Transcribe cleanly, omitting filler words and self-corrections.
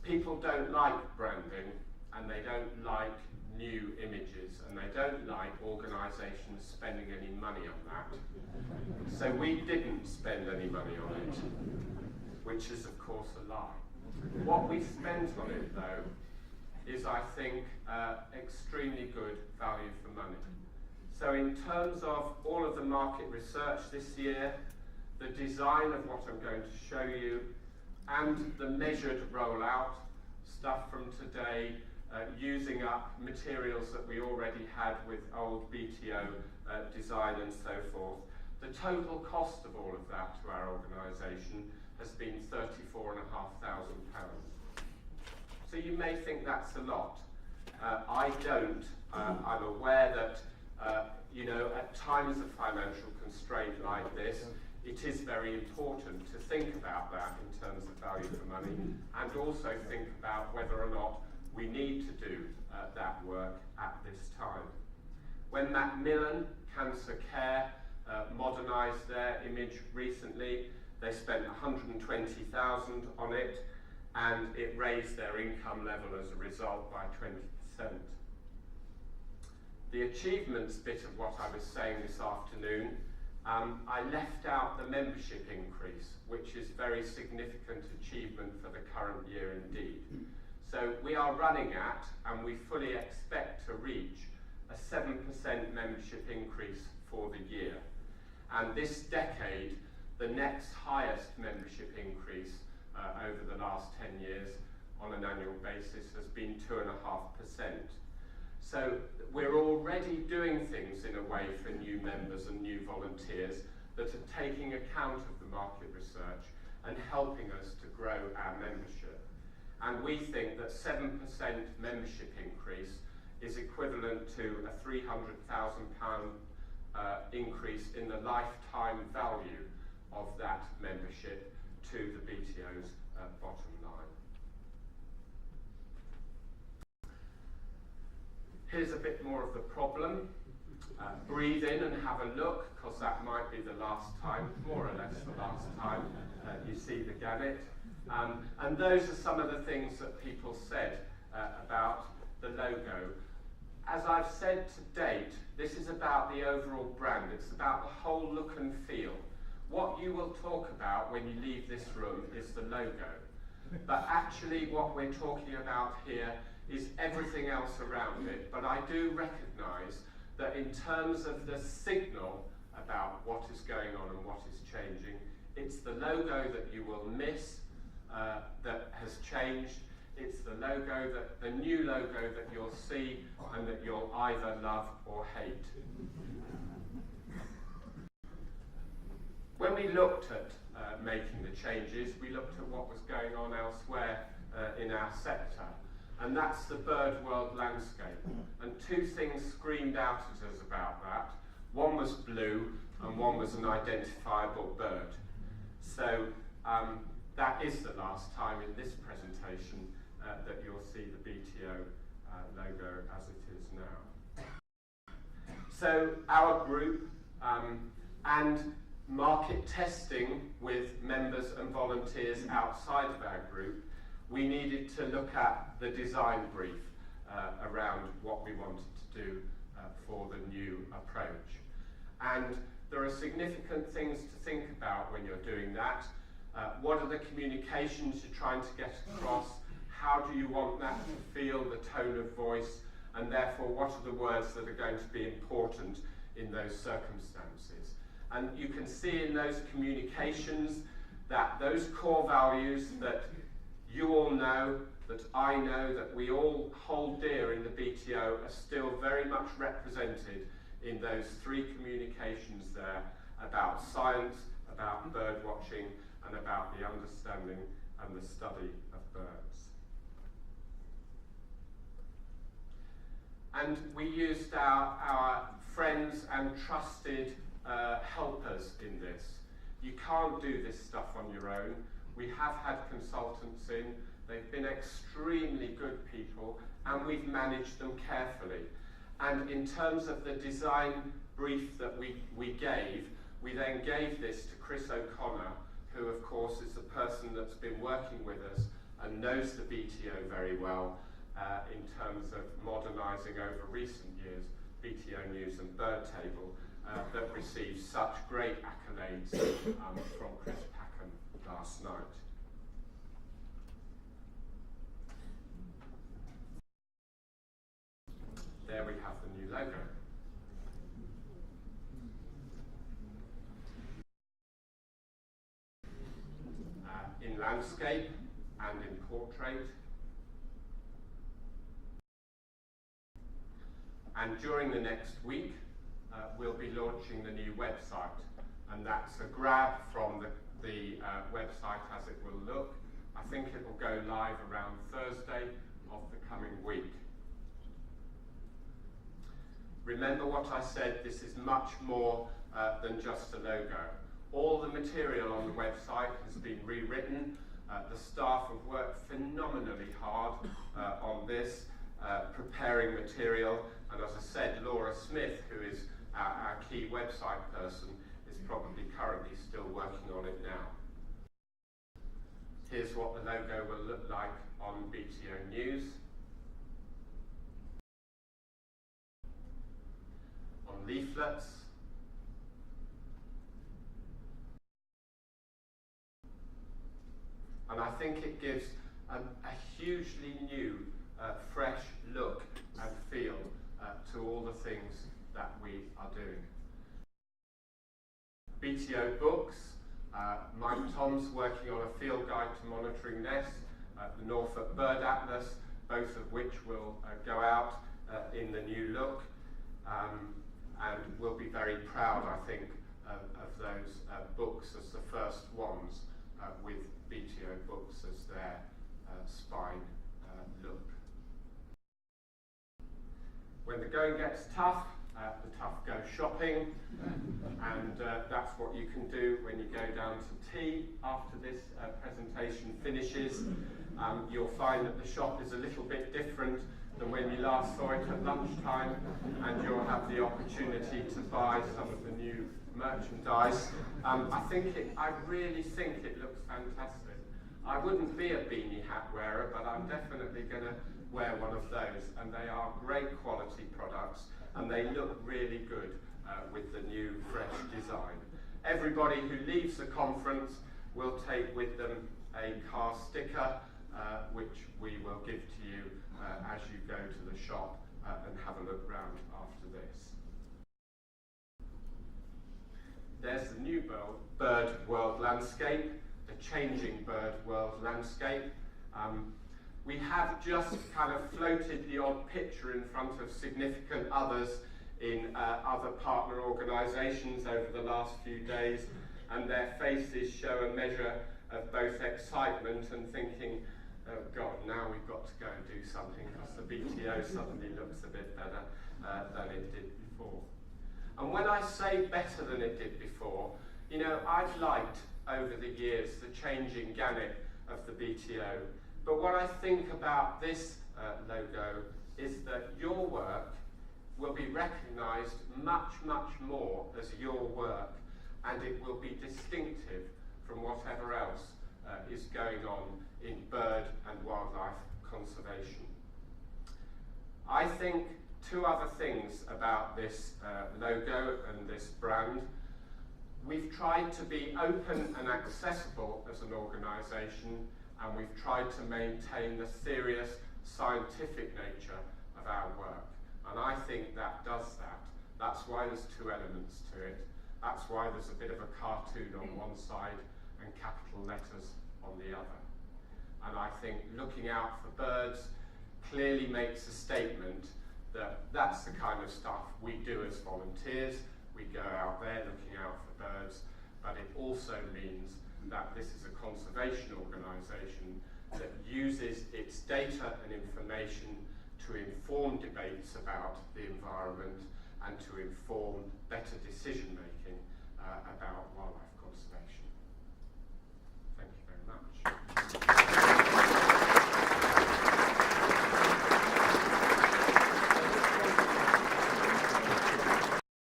people don't like branding, and they don't like new images, and they don't like organisations spending any money on that. So we didn't spend any money on it, which is of course a lie. What we spent on it though is, I think, extremely good value for money. So in terms of all of the market research this year, the design of what I'm going to show you, and the measured rollout, stuff from today, using up materials that we already had with old BTO design and so forth. The total cost of all of that to our organisation has been £34,500. So you may think that's a lot. I don't. I'm aware that you know, at times of financial constraint like this, it is very important to think about that in terms of value for money, and also think about whether or not we need to do that work at this time. When Macmillan Cancer Care modernised their image recently, they spent £120,000 on it, and it raised their income level as a result by 20%. The achievements bit of what I was saying this afternoon, I left out the membership increase, which is a very significant achievement for the current year indeed. So we are running at, and we fully expect to reach, a 7% membership increase for the year. And this decade, the next highest membership increase over the last 10 years on an annual basis has been 2.5%. So we're already doing things in a way for new members and new volunteers that are taking account of the market research and helping us to grow our membership. And we think that 7% membership increase is equivalent to a £300,000 increase in the lifetime value of that membership to the BTO's bottom line. Here's a bit more of the problem. Breathe in and have a look, because that might be the last time, more or less the last time, you see the gannet. And those are some of the things that people said about the logo. As I've said to date, this is about the overall brand. It's about the whole look and feel. What you will talk about when you leave this room is the logo. But actually what we're talking about here is everything else around it. But I do recognise that in terms of the signal about what is going on and what is changing, it's the logo that you will miss that has changed. It's the logo, the new logo that you'll see and that you'll either love or hate. When we looked at making the changes, we looked at what was going on elsewhere in our sector, and that's the bird world landscape. And two things screamed out at us about that. One was blue, and one was an identifiable bird. So that is the last time in this presentation that you'll see the BTO logo as it is now. So our group and market testing with members and volunteers outside of our group, we needed to look at the design brief around what we wanted to do for the new approach. And there are significant things to think about when you're doing that. What are the communications you're trying to get across? How do you want that to feel, the tone of voice, and therefore what are the words that are going to be important in those circumstances? And you can see in those communications that those core values that you all know, that I know, that we all hold dear in the BTO are still very much represented in those three communications there about science, about bird watching, and about the understanding and the study of birds. And we used our friends and trusted helpers in this. You can't do this stuff on your own. We have had consultants in. They've been extremely good people, and we've managed them carefully. And in terms of the design brief that we gave, we then gave this to Chris O'Connor, who of course is the person that's been working with us and and knows the BTO very well in terms of modernising over recent years BTO News and Bird Table that received such great accolades from Chris Packham last night. There we have the new logo. In landscape and in portrait. And during the next week, we'll be launching the new website. And that's a grab from the website as it will look. I think it will go live around Thursday of the coming week. Remember what I said, this is much more than just a logo. All the material on the website has been rewritten. The staff have worked phenomenally hard on this, preparing material. And as I said, Laura Smith, who is our key website person, is probably currently still working on it now. Here's what the logo will look like on BTO News. On leaflets. And I think it gives a hugely new, fresh look and feel to all the things that we are doing. BTO Books, Mike Tom's working on a field guide to monitoring nests, the Norfolk Bird Atlas, both of which will go out in the new look. And we'll be very proud, I think, of those books as the first ones with BTO Books as their spine look. When the going gets tough, the tough go shopping, and that's what you can do when you go down to tea after this presentation finishes. You'll find that the shop is a little bit different than when you last saw it at lunchtime, and you'll have the opportunity to buy some of the new merchandise. I really think it looks fantastic. I wouldn't be a beanie hat wearer, but I'm definitely going to wear one of those, and they are great quality products, and they look really good with the new fresh design. Everybody who leaves the conference will take with them a car sticker, which we will give to you as you go to the shop and have a look round after this. There's the new bird world landscape, the changing bird world landscape. We have just kind of floated the odd picture in front of significant others in other partner organisations over the last few days, and their faces show a measure of both excitement and thinking, oh God, now we've got to go and do something because the BTO suddenly looks a bit better than it did before. And when I say better than it did before, you know, I've liked over the years the changing gamut of the BTO. But what I think about this logo is that your work will be recognised much, much more as your work, and it will be distinctive from whatever else is going on in bird and wildlife conservation. I think two other things about this logo and this brand. We've tried to be open and accessible as an organisation, and we've tried to maintain the serious scientific nature of our work. And I think that does that. That's why there's two elements to it. That's why there's a bit of a cartoon on one side and capital letters on the other. And I think looking out for birds clearly makes a statement that that's the kind of stuff we do as volunteers. We go out there looking out for birds, but it also means that this is a conservation organisation that uses its data and information to inform debates about the environment and to inform better decision making.